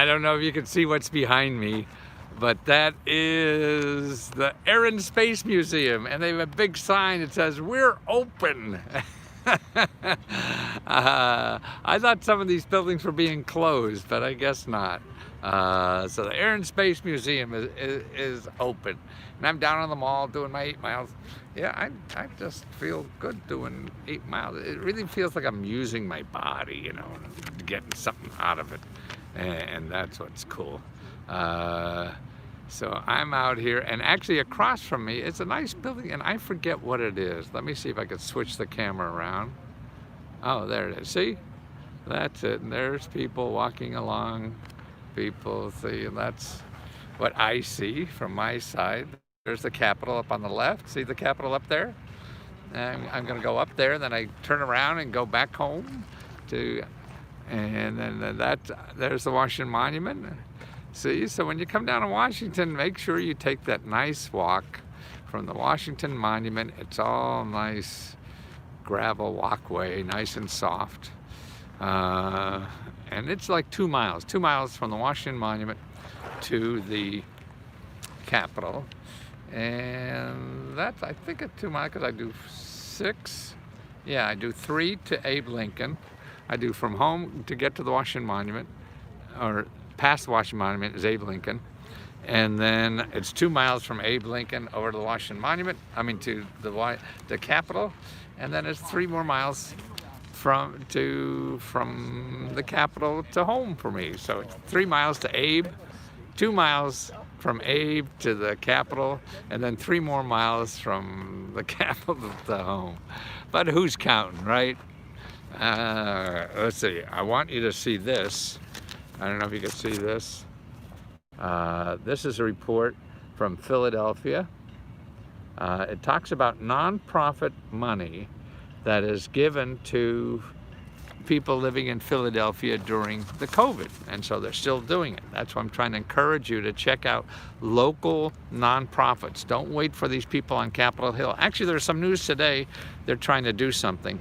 I don't know if you can see what's behind me, but that is the Air and Space Museum, and they have a big sign that says, "We're open." I thought some of these buildings were being closed, but I guess not. So the Air and Space Museum is open. And I'm down on the mall doing my 8 miles. Yeah, I just feel good doing 8 miles. It really feels like I'm using my body, you know, getting something out of it. And that's what's cool. So I'm out here, and actually across from me, it's a nice building, and I forget what it is. Let me see if I can switch the camera around. Oh, there it is. See? That's it. And there's people walking along. People see, and that's what I see from my side. There's the Capitol up on the left. See the Capitol up there? And I'm going to go up there, then I turn around and go back home to, and then there's the Washington Monument. See, so when you come down to Washington, make sure you take that nice walk from the Washington Monument. It's all nice gravel walkway, nice and soft. And it's like 2 miles from the Washington Monument to the Capitol. And that's, I think it's 2 miles because I do 6. Yeah, I do 3 to Abe Lincoln. I do from home to get to the Washington Monument, or past the Washington Monument is Abe Lincoln. And then it's 2 miles from Abe Lincoln over to the Washington Monument, to the Capitol. And then it's 3 more miles from the Capitol to home for me. So it's 3 miles to Abe, 2 miles from Abe to the Capitol, and then 3 more miles from the Capitol to home. But who's counting, right? Let's see. I want you to see this. I don't know if you can see this. This is a report from Philadelphia. It talks about nonprofit money that is given to people living in Philadelphia during the COVID, and so they're still doing it. That's why I'm trying to encourage you to check out local nonprofits. Don't wait for these people on Capitol Hill. Actually, there's some news today. They're trying to do something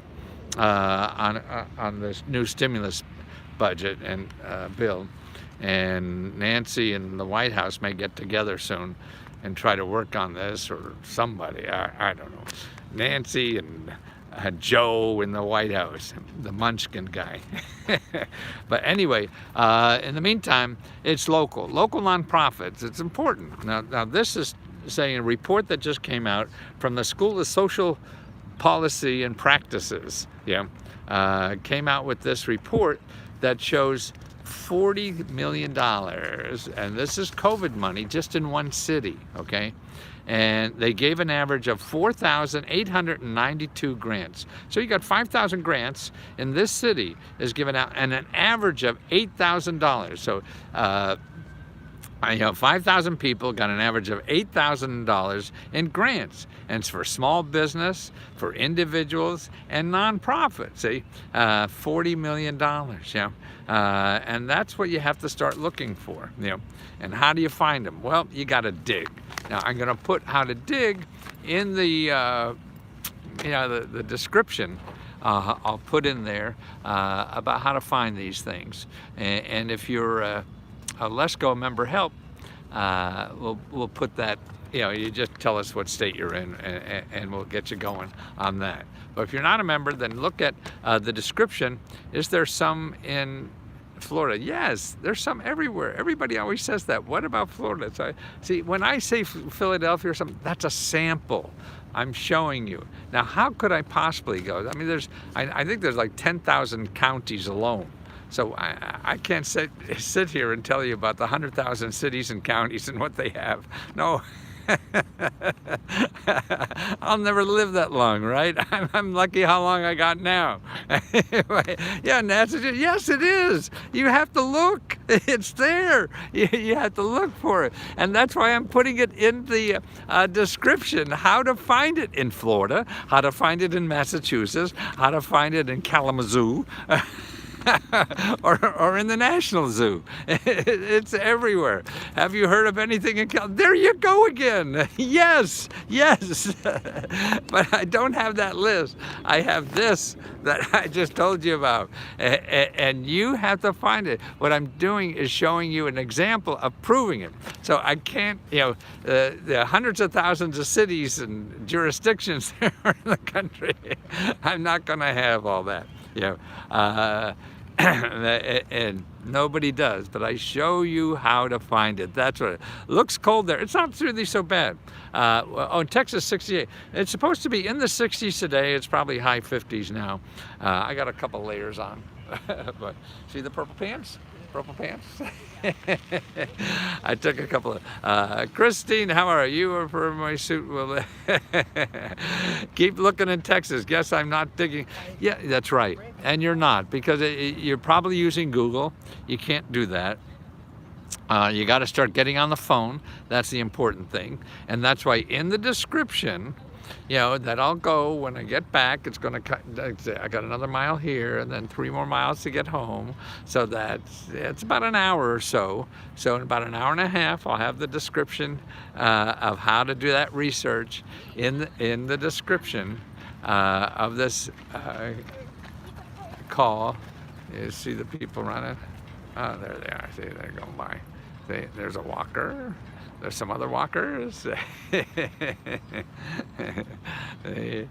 on this new stimulus budget and bill, and Nancy and the White House may get together soon and try to work on this, or somebody, I don't know, Nancy and Joe in the White House, the Munchkin guy. But anyway, in the meantime, it's local nonprofits. It's important. Now this is saying a report that just came out from the School of Social Policy and Practices. Came out with this report that shows $40 million, and this is COVID money just in one city, okay? And they gave an average of 4,892 grants. So you got 5,000 grants in this city is given out, and an average of $8,000. So 5,000 people got an average of $8,000 in grants, and it's for small business, for individuals, and nonprofits. See, $40 million. And that's what you have to start looking for. And how do you find them? Well, you got to dig. Now, I'm going to put how to dig in the the description. I'll put in there about how to find these things. And if you're a Let's Go member help, we'll put that. You just tell us what state you're in, and we'll get you going on that. But if you're not a member, then look at the description. Is there some in Florida? Yes, there's some everywhere. Everybody always says that. What about Florida? So see, when I say Philadelphia or something, that's a sample. I'm showing you. Now, how could I possibly go? I mean, I think there's like 10,000 counties alone. So I can't sit here and tell you about the 100,000 cities and counties and what they have. No. I'll never live that long, right? I'm lucky how long I got now. Yeah, NASA, yes, it is. You have to look. It's there. You have to look for it. And that's why I'm putting it in the description, how to find it in Florida, how to find it in Massachusetts, how to find it in Kalamazoo. or in the National Zoo. It's everywhere. Have you heard of anything in California? There you go again. Yes, yes. But I don't have that list. I have this that I just told you about. And you have to find it. What I'm doing is showing you an example of proving it. So I can't, the hundreds of thousands of cities and jurisdictions there in the country, I'm not going to have all that. And nobody does, but I show you how to find it. That's what it looks cold there. It's not really so bad. In Texas, 68. It's supposed to be in the 60s today. It's probably high 50s now. I got a couple layers on. But see the purple pants? Purple pants? I took a couple of, Christine, how are you? Or for my suit will keep looking in Texas. Guess I'm not digging. Yeah, that's right. And you're not, because you're probably using Google. You can't do that. You got to start getting on the phone. That's the important thing. And that's why in the description, that I'll go when I get back. It's going to cut. I got another mile here and then 3 more miles to get home. So it's about an hour or so. So in about an hour and a half, I'll have the description of how to do that research in the description of this call. You see the people running? Oh, there they are. See, they're going by. See, there's a walker. There's some other walkers. And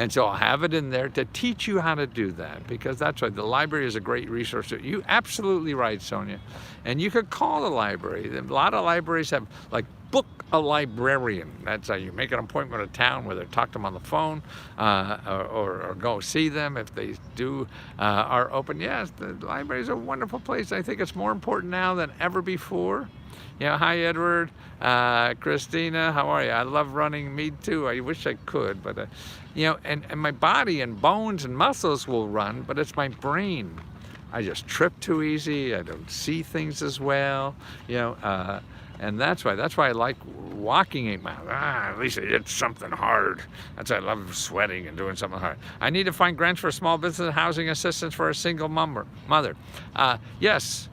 so I'll have it in there to teach you how to do that, because that's why the library is a great resource. You're absolutely right, Sonia. And you could call the library. A lot of libraries have, like, book a librarian. That's how you make an appointment at town, whether talk to them on the phone or go see them if they are open. Yes, the library is a wonderful place. I think it's more important now than ever before. Hi Edward, Christina, how are you? I love running. Me too. I wish I could, but and my body and bones and muscles will run, but it's my brain. I just trip too easy. I don't see things as well. And that's why I like walking 8 miles. At least I did something hard. That's why I love sweating and doing something hard. I need to find grants for small business and housing assistance for a single mother. Yes.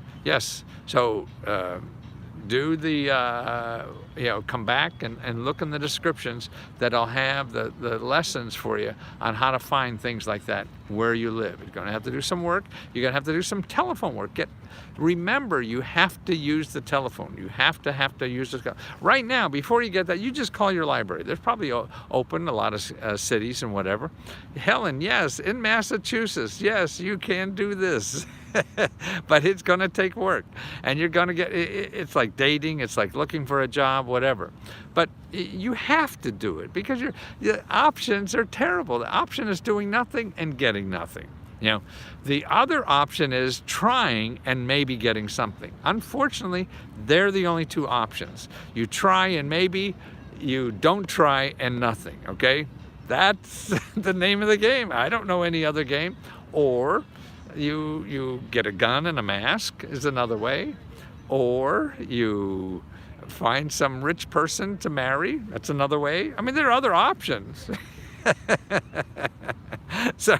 So do the come back and look in the descriptions that I'll have the lessons for you on how to find things like that where you live. You're going to have to do some work. You're going to have to do some telephone work. Remember, you have to use the telephone. You have to use the right now. Before you get that, you just call your library. There's probably open a lot of cities and whatever. Helen, yes, in Massachusetts, yes, you can do this. But it's going to take work, and you're going to get it's like dating, it's like looking for a job, whatever. But you have to do it, because the options are terrible. The option is doing nothing and getting nothing. The other option is trying and maybe getting something. Unfortunately, they're the only two options. You try and maybe, you don't try and nothing. Okay, that's the name of the game. I don't know any other game. Or you get a gun and a mask is another way, or you find some rich person to marry. That's another way. I mean, there are other options. So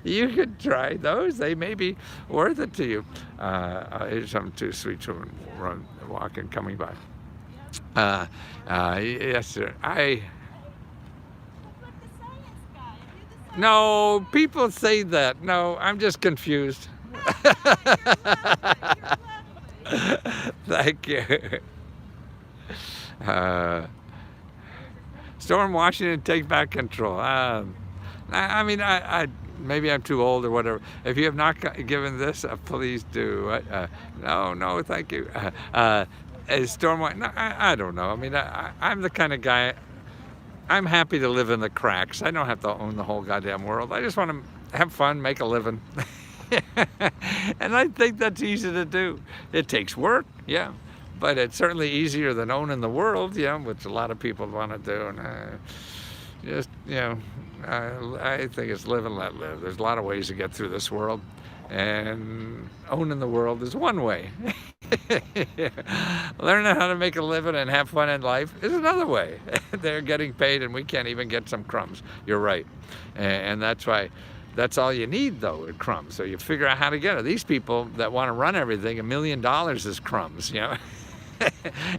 you could try those. They may be worth it to you. Here's some two sweet children walking, coming by. Yes, sir. No, people say that. No, I'm just confused. Thank you. Storm Washington, take back control. I mean, maybe I'm too old or whatever. If you have not given this, please do. No, thank you. Storm Washington, no, I don't know. I mean, I'm the kind of guy, I'm happy to live in the cracks. I don't have to own the whole goddamn world. I just want to have fun, make a living. And I think that's easy to do. It takes work, yeah. But it's certainly easier than owning the world, which a lot of people want to do. And I think it's live and let live. There's a lot of ways to get through this world, and owning the world is one way. Learning how to make a living and have fun in life is another way. They're getting paid and we can't even get some crumbs. You're right. And that's why That's all you need, though, at crumbs. So you figure out how to get it. These people that want to run everything, $1 million is crumbs, you know.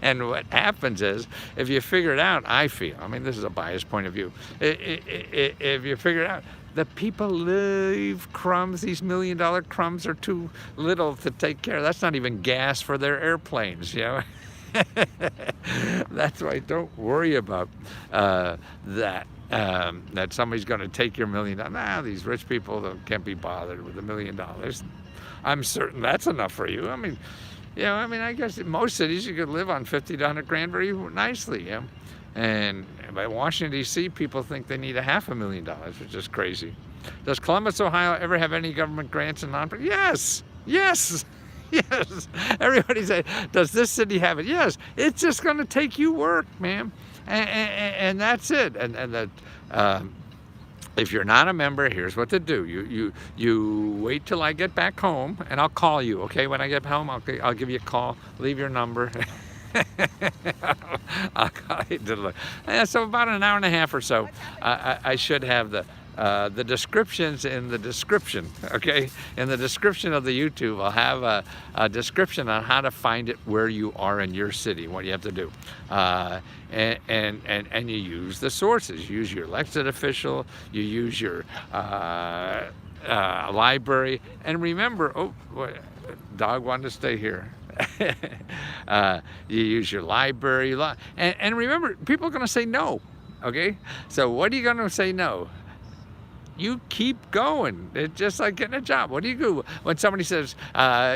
And what happens is, if you figure it out, I feel, I mean, this is a biased point of view, if you figure it out, the people leave crumbs. These $1 million crumbs are too little to take care of. That's not even gas for their airplanes, you know. That's why don't worry about that somebody's going to take your $1 million. Nah, these rich people can't be bothered with $1 million. I'm certain that's enough for you. I mean, you know, I guess in most cities you could live on 50 to 100 grand very nicely, you know. And by Washington, D.C., people think they need $500,000, which is crazy. Does Columbus, Ohio ever have any government grants and non-profit? Yes, yes, yes. Everybody say, does this city have it? Yes, it's just going to take you work, man. And that's it. And if you're not a member, here's what to do. You wait till I get back home, and I'll call you, okay? When I get home, I'll give you a call, leave your number. I'll call you. So about an hour and a half or so, I should have the descriptions in the description, okay? In the description of the YouTube, I'll have a description on how to find it where you are in your city, what you have to do. And you use the sources. You use your elected official, you use your library, and remember, oh, dog wanted to stay here. You use your library, and remember, people are going to say no, okay? So what are you going to say no? You keep going. It's just like getting a job. What do you do when somebody says,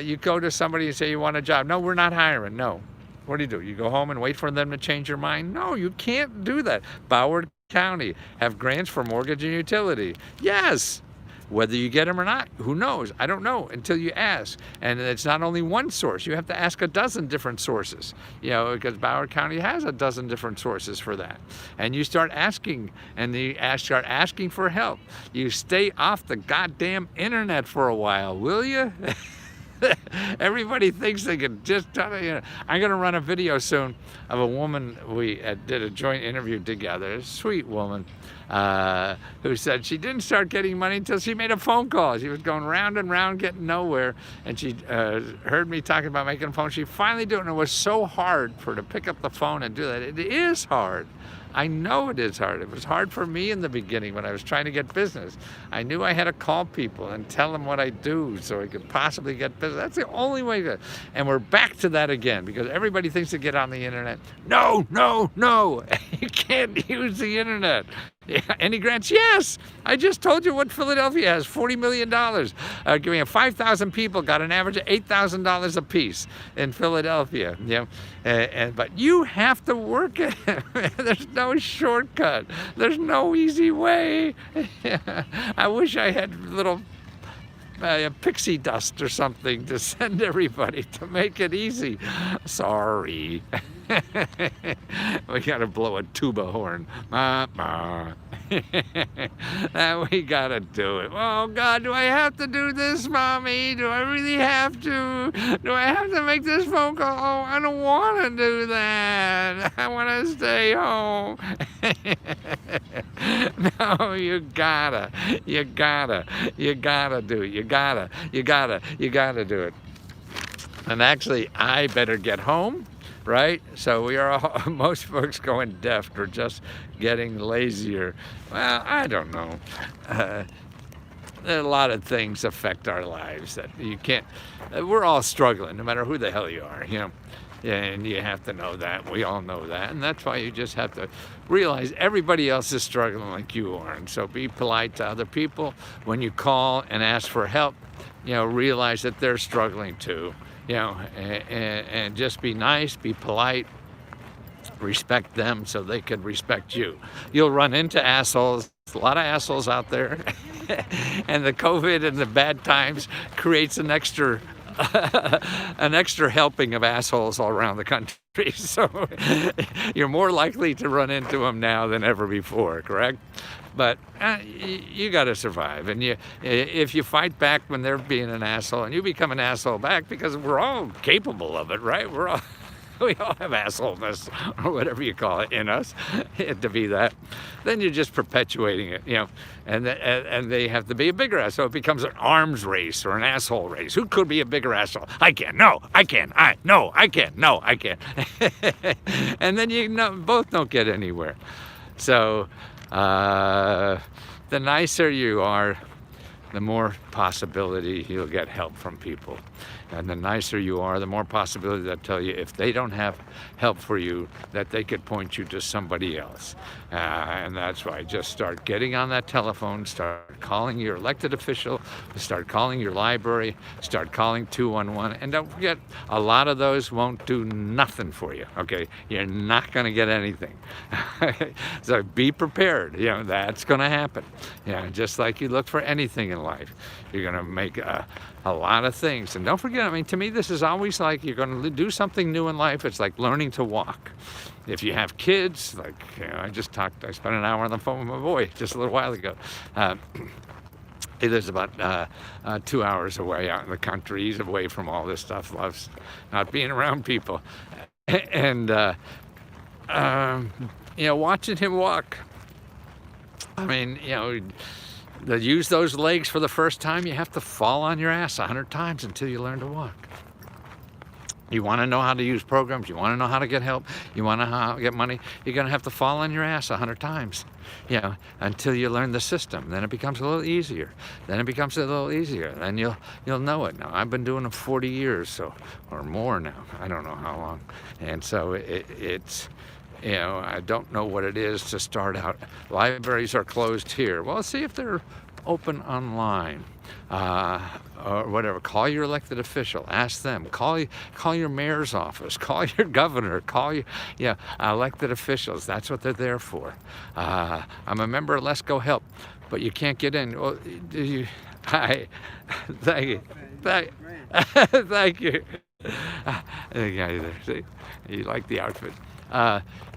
you go to somebody and say you want a job? No, we're not hiring. No. What do? You go home and wait for them to change your mind? No, you can't do that. Broward County have grants for mortgage and utility. Yes. Whether you get them or not, who knows? I don't know until you ask. And it's not only one source. You have to ask a dozen different sources, you know, because Broward County has a dozen different sources for that. And you start asking, and you start asking for help. You stay off the goddamn internet for a while, will you? Everybody thinks they can just, you know. I'm going to run a video soon of a woman, we did a joint interview together, a sweet woman, who said she didn't start getting money until she made a phone call. She was going round and round, getting nowhere, and she heard me talking about making a phone. She finally did it, and it was so hard for her to pick up the phone and do that. It is hard. I know it is hard. It was hard for me in the beginning when I was trying to get business. I knew I had to call people and tell them what I do so I could possibly get business. That's the only way to, and we're back to that again because everybody thinks to get on the internet. No, no, no. You can't use the internet. Yeah, any grants? Yes. I just told you what Philadelphia has, $40 million. Giving 5,000 people got an average of $8,000 a piece in Philadelphia. You know, but you have to work it. There's no shortcut. There's no easy way. I wish I had little pixie dust or something to send everybody to make it easy. Sorry. We gotta blow a tuba horn. Ma, ma. We gotta do it. Oh God, do I have to do this, Mommy? Do I really have to? Do I have to make this phone call? Oh, I don't want to do that. I want to stay home. No, you gotta do it. You gotta do it. And actually, I better get home. Right? So we are all, most folks going deaf or just getting lazier. Well, I don't know. A lot of things affect our lives that you can't, we're all struggling no matter who the hell you are, you know. And you have to know that. We all know that. And that's why you just have to realize everybody else is struggling like you are. And so be polite to other people. When you call and ask for help, you know, realize that they're struggling too. You know, and just be nice, be polite, respect them so they can respect you. You'll run into assholes, a lot of assholes out there, and the COVID and the bad times creates an extra helping of assholes all around the country. So you're more likely to run into them now than ever before, correct? But you got to survive, and if you fight back when they're being an asshole, and you become an asshole back, because we're all capable of it, right? We're all We all have assholeness, or whatever you call it, in us, to be that. Then you're just perpetuating it, and they have to be a bigger asshole. So it becomes an arms race or an asshole race. Who could be a bigger asshole? I can. No, I can. No, I can. No, I can. And then both don't get anywhere. So the nicer you are, the more possibility you'll get help from people. And the nicer you are, the more possibility they'll tell you if they don't have help for you, that they could point you to somebody else. And that's why just start getting on that telephone, start calling your elected official, start calling your library, start calling 211. And don't forget, a lot of those won't do nothing for you, okay? You're not gonna get anything. So be prepared, that's gonna happen. Just like you look for anything in life. You're gonna make a lot of things. And don't forget, to me, this is always like you're gonna do something new in life. It's like learning to walk. If you have kids, like, I spent an hour on the phone with my boy just a little while ago. He lives about 2 hours away out in the country. He's away from all this stuff, loves not being around people. And, watching him walk, to use those legs for the first time, you have to fall on your ass 100 times until you learn to walk. You want to know how to use programs, you want to know how to get help, you want to know how to get money, you're going to have to fall on your ass 100 times, until you learn the system. Then it becomes a little easier. Then you'll know it. Now, I've been doing it 40 years, or more now. I don't know how long. And so it's, I don't know what it is to start out. Libraries are closed here. Well, see if they're open online, or whatever. Call your elected official, ask them. Call your mayor's office, call your governor, call your elected officials. That's what they're there for. I'm a member of Let's Go Help, but you can't get in. Well, thank you. Thank you. See, you like the outfit.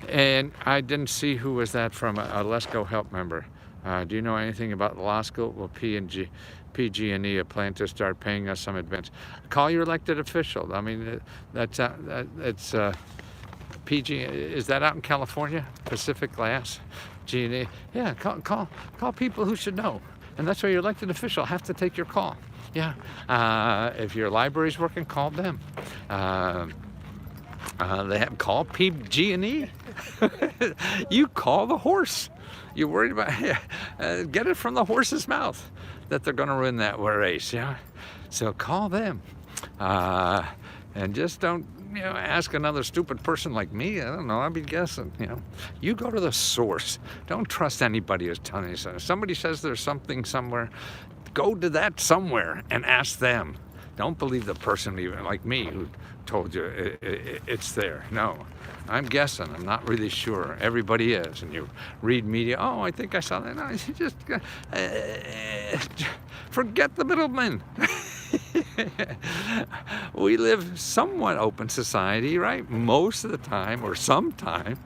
And I didn't see who was that from, a Let's Go Help member. Do you know anything about the law school? Well, PG&E plan to start paying us some advance. Call your elected official. It's PG. Is that out in California? Pacific Glass, G&E. Yeah, call people who should know. And that's why your elected official have to take your call. If your library's working, call them. Call PG&E. You call the horse. You're worried about get it from the horse's mouth that they're going to win that race. So call them, and just don't ask another stupid person like me. I don't know. I'd be guessing. You go to the source. Don't trust anybody who's telling you something. If somebody says there's something somewhere, go to that somewhere and ask them. Don't believe the person even like me who told you it's there. No, I'm guessing. I'm not really sure. Everybody is. And you read media. Oh, I think I saw that. No, you just forget the middlemen. We live somewhat open society, right? Most of the time, or sometime.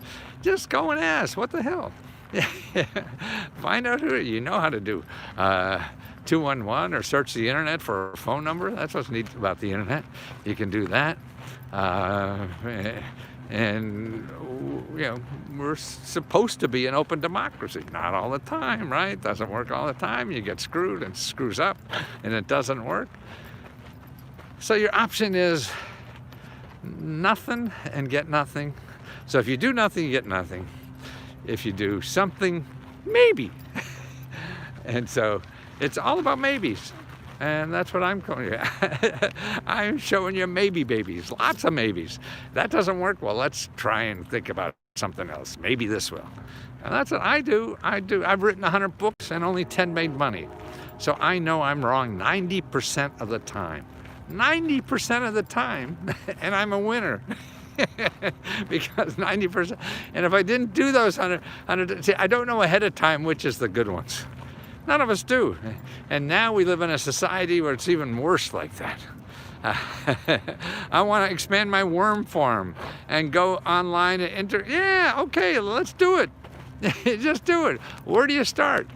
Just go and ask. What the hell? Find out who you know how to do. 211 or search the internet for a phone number. That's what's neat about the internet. You can do that. And we're supposed to be an open democracy. Not all the time, right? Doesn't work all the time. You get screwed and screws up and it doesn't work. So your option is nothing and get nothing. So if you do nothing, you get nothing. If you do something, maybe. And so it's all about maybes. And that's what I'm calling you. I'm showing you maybe babies, lots of maybes. That doesn't work. Well, let's try and think about something else. Maybe this will. And that's what I do. I've written 100 books and only 10 made money. So I know I'm wrong 90% of the time. 90% of the time, and I'm a winner. Because 90%, and if I didn't do those 100, see, I don't know ahead of time which is the good ones. None of us do. And now we live in a society where it's even worse like that. I want to expand my worm farm and go online and enter. Yeah, okay, let's do it. Just do it. Where do you start?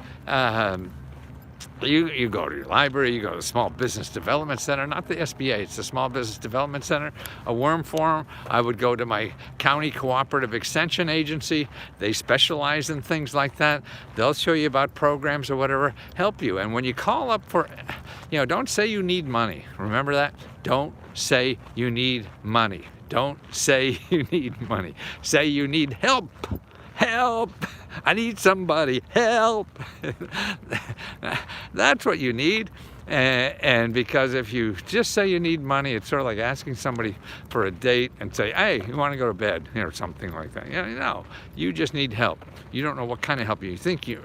You go to your library, you go to the Small Business Development Center, not the SBA, it's the Small Business Development Center, a worm forum. I would go to my county cooperative extension agency. They specialize in things like that. They'll show you about programs or whatever, help you. And when you call up for, don't say you need money. Remember that? Don't say you need money. Don't say you need money. Say you need help. Help! I need somebody. Help! That's what you need. And because if you just say you need money, it's sort of like asking somebody for a date and say, hey, you want to go to bed, or something like that. No, you just need help. You don't know what kind of help you think you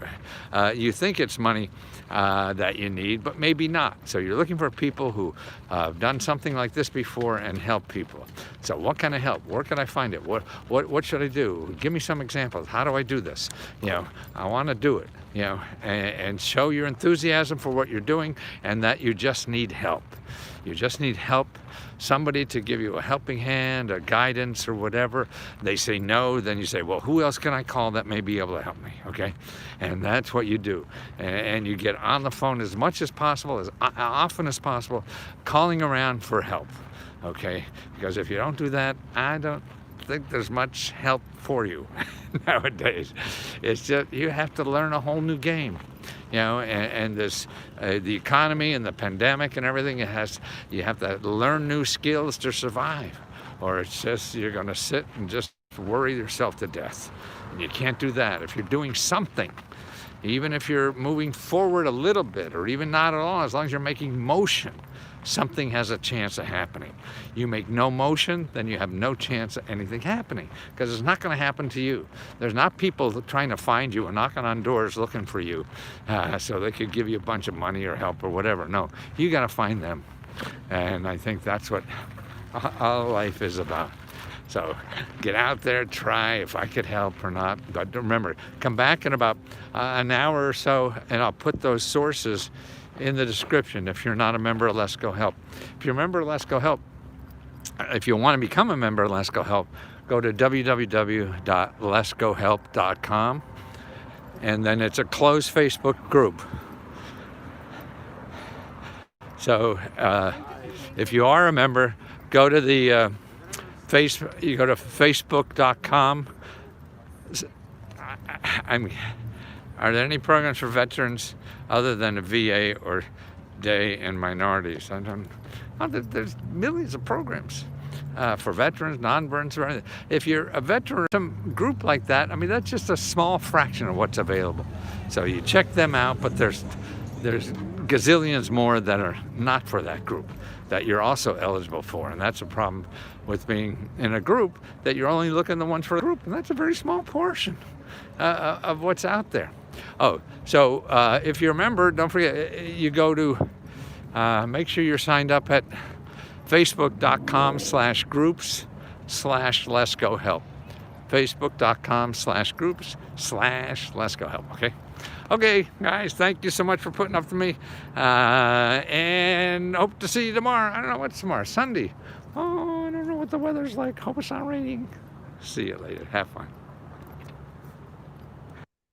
think it's money that you need, but maybe not. So you're looking for people who have done something like this before and help people. So what kind of help? Where can I find it? What should I do? Give me some examples. How do I do this? I want to do it. And show your enthusiasm for what you're doing and that you just need help. You just need help, somebody to give you a helping hand, a guidance or whatever. They say no, then you say, well, who else can I call that may be able to help me, okay? And that's what you do. And you get on the phone as much as possible, as often as possible, calling around for help, okay? Because if you don't do that, I don't think there's much help for you nowadays. It's just, you have to learn a whole new game. And this, the economy and the pandemic and everything, you have to learn new skills to survive, or it's just, you're going to sit and just worry yourself to death. And you can't do that. If you're doing something, even if you're moving forward a little bit, or even not at all, as long as you're making motion, something has a chance of happening. You make no motion, then you have no chance of anything happening, because it's not going to happen to you. There's not people trying to find you and knocking on doors looking for you so they could give you a bunch of money or help or whatever. No, you got to find them. And I think that's what all life is about. So get out there, try if I could help or not. But remember, come back in about an hour or so, and I'll put those sources in the description if you're not a member of Let's Go Help. If you're a member of Let's Go Help, if you want to become a member of Let's Go Help, go to www.letsgohelp.com, and then it's a closed Facebook group. So if you are a member, go to the you go to facebook.com. Are there any programs for veterans other than the VA or day and minorities? There's millions of programs for veterans, non-veterans, or anything. If you're a veteran, some group like that, that's just a small fraction of what's available. So you check them out, but there's gazillions more that are not for that group that you're also eligible for. And that's a problem with being in a group, that you're only looking the ones for the group, and that's a very small portion of what's out there. Oh, so if you're a member, don't forget, you go to, make sure you're signed up at facebook.com/groups/letsgohelp. facebook.com/groups/letsgohelp, okay? Okay, guys, thank you so much for putting up with me, and hope to see you tomorrow. I don't know what's tomorrow, Sunday. Oh, I don't know what the weather's like. Hope it's not raining. See you later. Have fun.